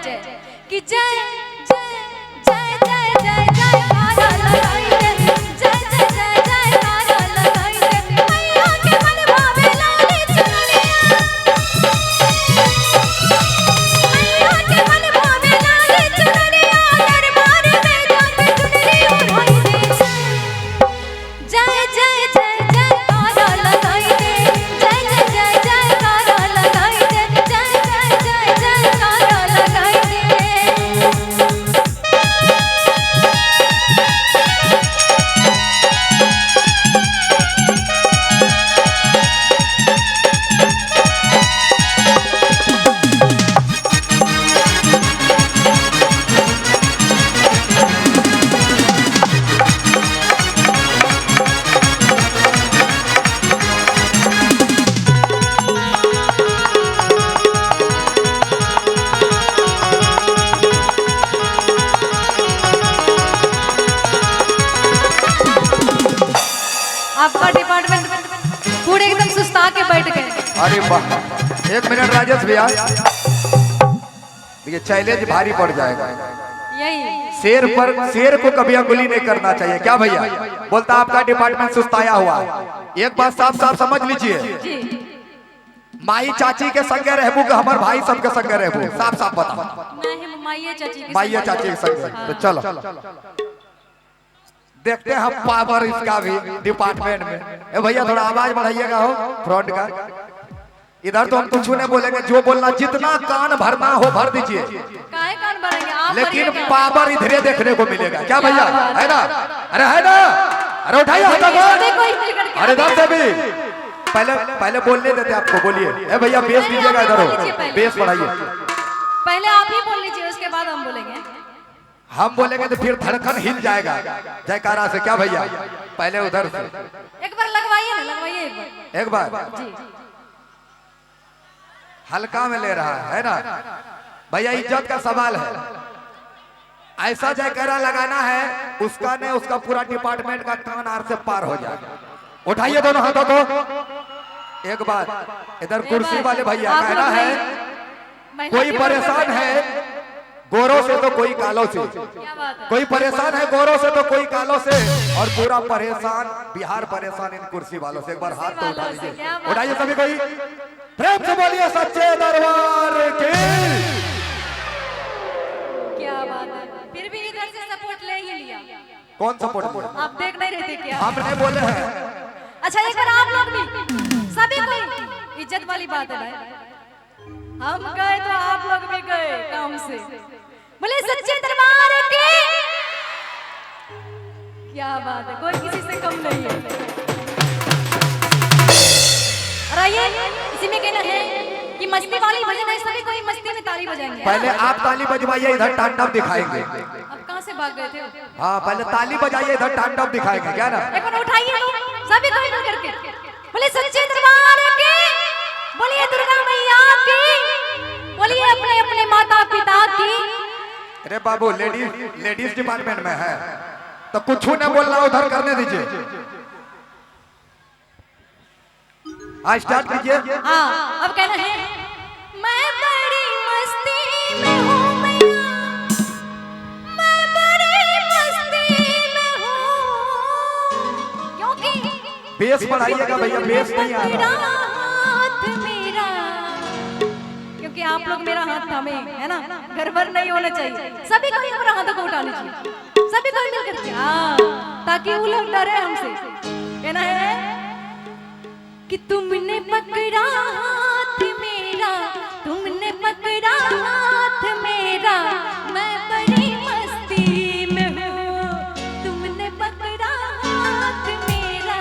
जय कि जय जय जय जय जय जय कारा लगाई रे जय जय जय जय कारा लगाई रे मैया के मन भावे लाली चुनरिया मैया के मन भावे लाली चुनरिया दरबार में जाके चुनरी ओढ़ाई दे जय जय जय जय कारा लगाई दे जय जय जय जय कारा लगाई दे जय जय जय जय कारा लगाई दे। आपका डिपार्टमेंट पूरे एकदम सुस्ता के बैठ गए। अरे वाह, एक मिनट राजेश भैया, ये चैलेंज भारी पड़ जाएगा। यही शेर को कभी अंगुली नहीं करना चाहिए। क्या भैया बोलता आपका डिपार्टमेंट सुस्ताया हुआ है। एक बात साफ साफ समझ लीजिए, माई चाची के संगे रहबू के हमारे भाई सबके संगे रहबू, साफ साफ बता। माइया चाची के संगे तो चलो देखते हैं हम पावर इसका भी डिपार्टमेंट में। ए भैया थोड़ा आवाज बढ़ाइएगा हो फ्रंट का। इधर तो हम कुछ नहीं बोलेंगे, जो बोलना जितना कान भरना हो भर दीजिए, कान भरेंगे आप, लेकिन पावर इधरे देखने को मिलेगा। क्या भैया है ना? अरे है ना? अरे उठाइए हाथों को। अरे दम से भी पहले बोलने देते आपको, बोलिए। ए भैया बेस दीजिएगा, इधर हो बेस बढ़ाइए। पहले आप ही बोल लीजिए, उसके बाद हम बोलेंगे। हम बोलेंगे तो फिर धड़कन हिल जाएगा जयकारा से। क्या भैया पहले उधर से एक बार लगवाइए ना, लगवाइए एक बार जी। हल्का में ले रहा है ना भैया, इज्जत का सवाल है। ऐसा जयकारा लगाना है उसका ने उसका पूरा डिपार्टमेंट का कान आर से पार हो जाएगा। उठाइए दोनों हाथों को एक बार। इधर कुर्सी वाले भैया कहना है कोई परेशान है गोरों से तो कोई कालों से, कोई परेशान है गोरों से तो कोई कालों से, और पूरा परेशान बिहार परेशान इन कुर्सी वालों से। एक बार हाथ तो उठा लीजिए, उठाइए सभी कोई, प्रेम से बोलिए सच्चे दरबार की। क्या बात है, फिर भी इधर से सपोर्ट ले ही लिया। कौन सपोर्ट? आप देख नहीं रहे थे क्या? आपने बोले हैं। अच्छा एक बार आप लोग भी सभी कोई, इज्जत वाली बात है भाई, हम गए तो आप लोग भी गए काम से। बोले सच्चे दरबार के। क्या बात है, कोई किसी से कम नहीं है। और आइए इसी में कहना है कि मस्ती वाली भजन है, सभी कोई मस्ती में ताली बजाएंगे। पहले आप ताली बजवाइए, इधर तांडव दिखाएंगे। अब कहाँ से भाग गए थे? हाँ पहले ताली बजाइए, इधर तांडव दिखाएंगे। क्या ना? एक बार उठाइए सभी कोई मिल करके, बोले सच्चे दरबार के, बोलिए दुर्गा मैया की, बोलिए अपने अपने माता पिता की। अरे बाबू लेडीज डिपार्टमेंट में है तो कुछ न बोलना, उधर करने दीजिए। आज स्टार्ट कीजिए। हाँ अब कहना है, मैं बड़ी मस्ती में हूँ मैया, मैं बड़ी मस्ती में हूँ, क्योंकि बेस बढ़ाइएगा भैया, बेस नहीं आ रहा। क्योंकि आप लोग मेरा हाथ थामे है ना, गड़बड़ नहीं होना चाहिए। सभी को एक बार हाथों को उठा लीजिए, सभी को मिल करके, हाँ, ताकि वो लोग डरे हमसे। कहना है कि तुमने पकड़ा हाथ मेरा, तुमने पकड़ा हाथ मेरा, मैं बड़ी मस्ती में हूँ। तुमने पकड़ा हाथ मेरा,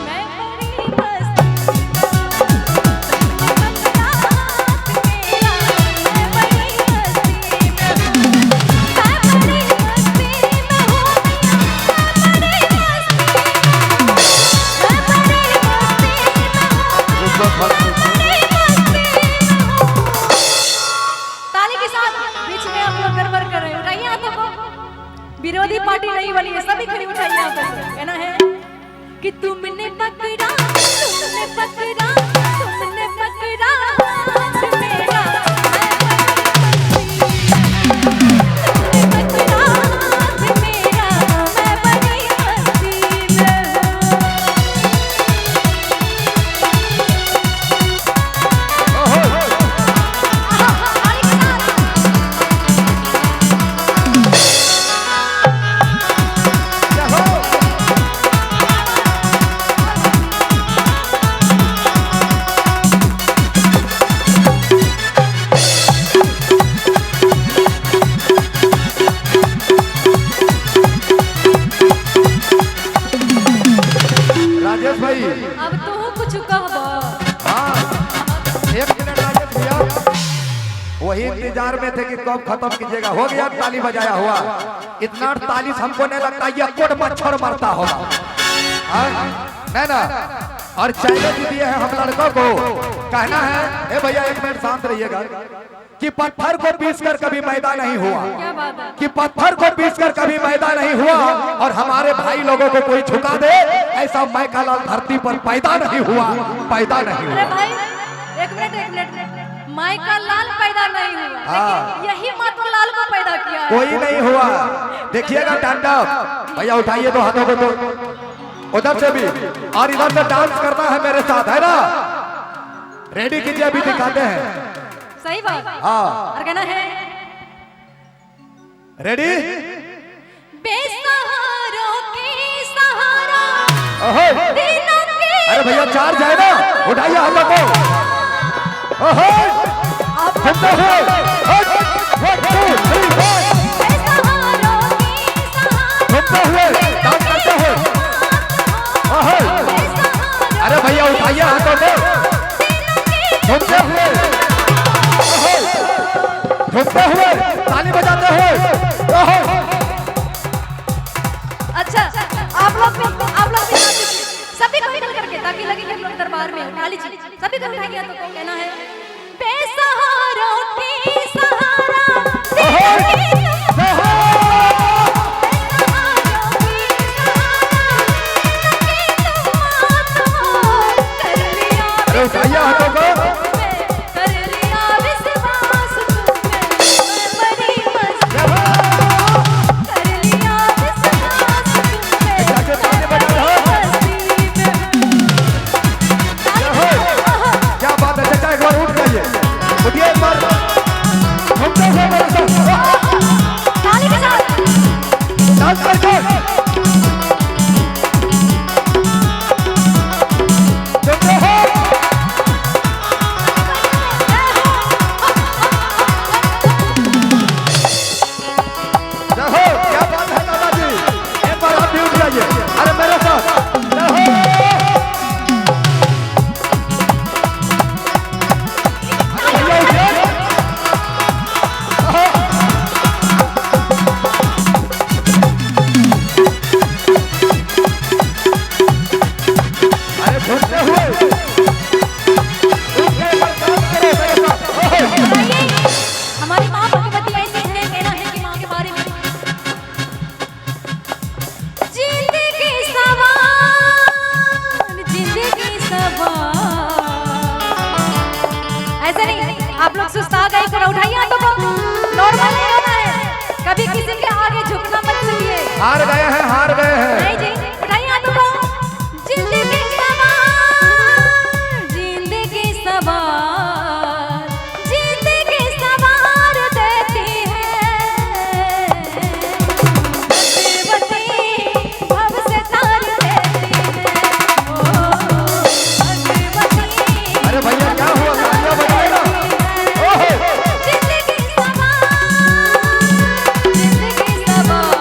मैं बड़ी मस्ती विरोधी पार्टी नहीं बनी है, सभी खड़ी उठाइए यहाँ पर। कहना है कि तुमने पकड़ा, तुमने पकड़ा, तुमने पकड़ा हाथ मेरा, मैं बड़ी मस्ती में कि कब खत्म कीजिएगा। हो गया ताली बजाया हुआ, इतना ताली हमको नहीं लगता ये कोट मच्छर मरता होगा, है ना। और चैलेंज दिए हैं हम लड़कों को, कहना है ए भैया एक मिनट शांत रहिएगा, कि पत्थर को पीसकर कभी मैदा नहीं हुआ, क्या बात है? कि पत्थर को पीसकर कभी मैदा नहीं हुआ, और हमारे भाई लोगों को कोई झुका दे ऐसा मैका लाल धरती पर पैदा नहीं हुआ, पैदा नहीं अरे हुआ। भाई एक मिनट, माइका लाल पैदा नहीं हुआ, लेकिन यही मातो लाल को पैदा किया है। कोई नहीं हुआ। देखिएगा तांडव भैया, उठाइए दो हाथों को, तो उधर से भी और इधर से डांस करना है मेरे साथ, है ना। रेडी कीजिए, अभी दिखाते हैं। सही बात। हाँ और कहना है रेडी। बेसहारों की सहारा ओहो, दिनों की। अरे भैया चार्ज है ना, उठाइए हाथों को। ओहो, घूमते हुए 1 2 3 4 बेसहारों की सहारा घूमते हुए डांस करते हुए। ओहो, अरे भैया उठाइए हाथों को, घूमते हुए, घूमते हुए, ताली बजाते हुए। ओहो, अच्छा आप लोग भी सभी को मिल करके, ताकि लगे कि हम लोग दरबार में उठा लीजिए। सभी को उठाएंगे तो कहना है बेसहारों की सहारा दिनों की अरे उठाइए हाथों को। क्या बात है चाचा, एक बार उठ जाइए, उठिए एक बार, घूमते हुए मेरे साथ ताली के साथ डांस करके। घूमते हुए। देखो क्या बात है दादाजी, एक बार आप भी उठ जाइए, अरे मेरे साथ घूमते हुए हमारी माँ भगवती ऐसी है, कहना है कि माँ के बारे में जिंदगी सवाल ऐसे नहीं। आप लोग सुस्ता गए, थोड़ा उठाइए हाथों को, नॉर्मल नहीं होना है, कभी किसी के आगे झुकना मत चाहिए। हार गए हैं, हार गए हैं। नहीं जी, उठाइए हाथों को। जिंदगी सवाल, जिंदगी सवार देती है, भगवती भव से तार देती है, ओ भगवती। अरे भैया क्या हुआ, तालियां बजाए ना। ओहो, जिंदगी सवाल, जिंदगी सवाल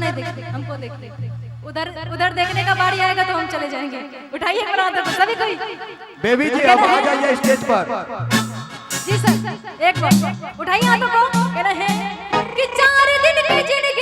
नहीं देखते, हमको देखते। उधर उधर देखने का बारी आएगा तो हम चले जाएंगे। उठाइए मेरा हाथ को सभी कोई। बेबी जी अब आ जाइए स्टेज पर। जी सर, एक बार उठाइए हाथों को। कहना है कि 4 दिन की जिंदगी